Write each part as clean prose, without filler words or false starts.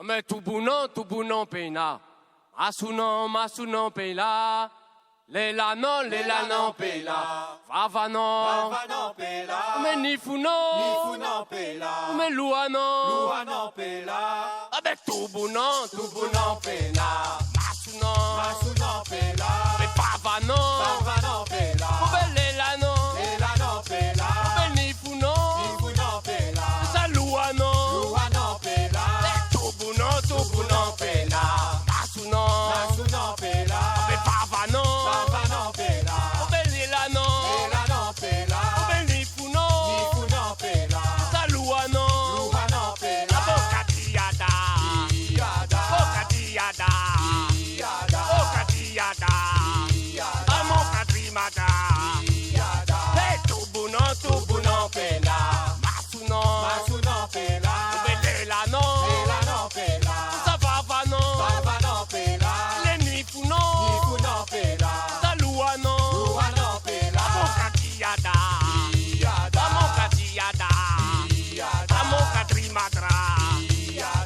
Mais tout bounon peina. Masunon peila. Lela non peila. Vavanon peila. Mais Nifunon peila. Mais louanon peila. Mais tout bounon peina. Masunon peila. Mais vavanon peila. Mais lela non peila. Mais nifunon peila. Ça louanon peila. Tout bounon peila. Masunon peila. Mais vavanon peila. Mais lela non peila. Mais nifunon peila. Ça louanon peila. Bocadiada Amon kadrimada Hey, tout bounon peila. Masunon peila. Belela non peila. Ça vavanon peila. Les nifunon peila. Ça louanon peila. Bocadiada Amon kadrimadra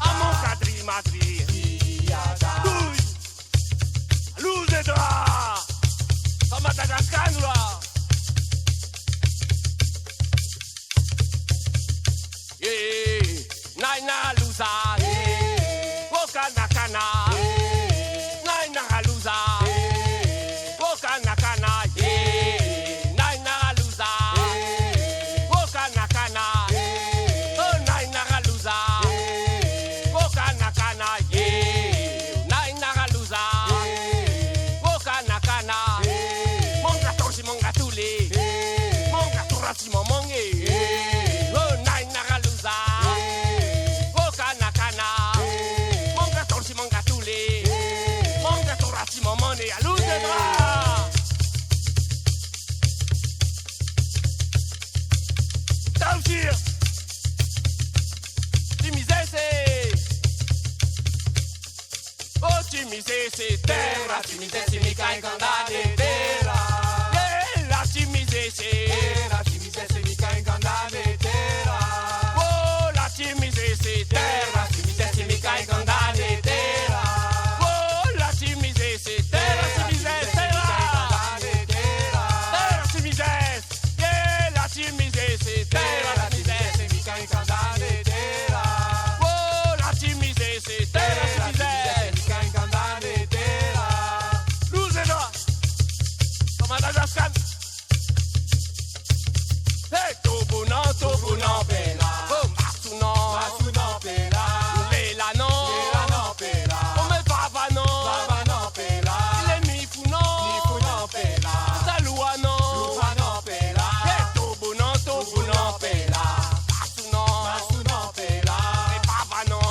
Amon kadrimadri Luz de dra Sama Madagascar là Naina luza Woka nakana Naina luza Woka nakana Naina luza Woka nakana Oh naina luza Woka nakana Naina luza Woka nakana Monga torsi monga tuli Monga turasi momonge Oh naina luza Woka nakana Monga torsi monga tuli Monga turasi momone a luz de dra Tausir Timizese terra Timizese mi cai candane terra. La timizese Terra, timizese mi cai candane terra. Oh la timizese terra Timizese mi cai candane terra. Oh la timizese terra timizese terra timizese yeah la timizese terra timizese mi cai candane terra. Oh la timizese terra timizese mi cai candane terra. Luce no Sama Madagascar Hey tu bounon peila. Oh masunon peila. Lela non peila. Oh me vavanon peila. Les nifunon peila. Ça louanon peila. Hey tu bounon peila. Masunon peila. Mais vavanon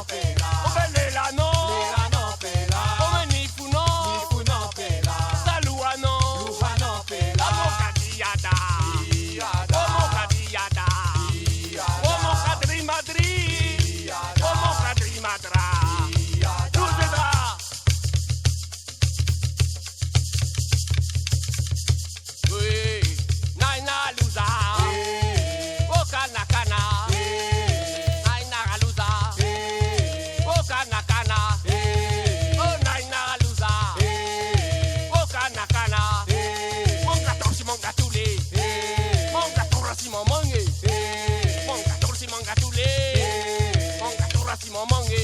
peila. Oh me lela non peila. Oh me nifunon peila. Ça louanon peila. Amokadiada Amokadiada Amokadrimadri Amokadrimadra Luzedra Oui Naina luza Woka nakana Naina luza Woka nakana Oh naina luza Woka nakana Monga torsi monga tuli Monga torsi momonge Monga torsi monga tuli Monga torsi momonge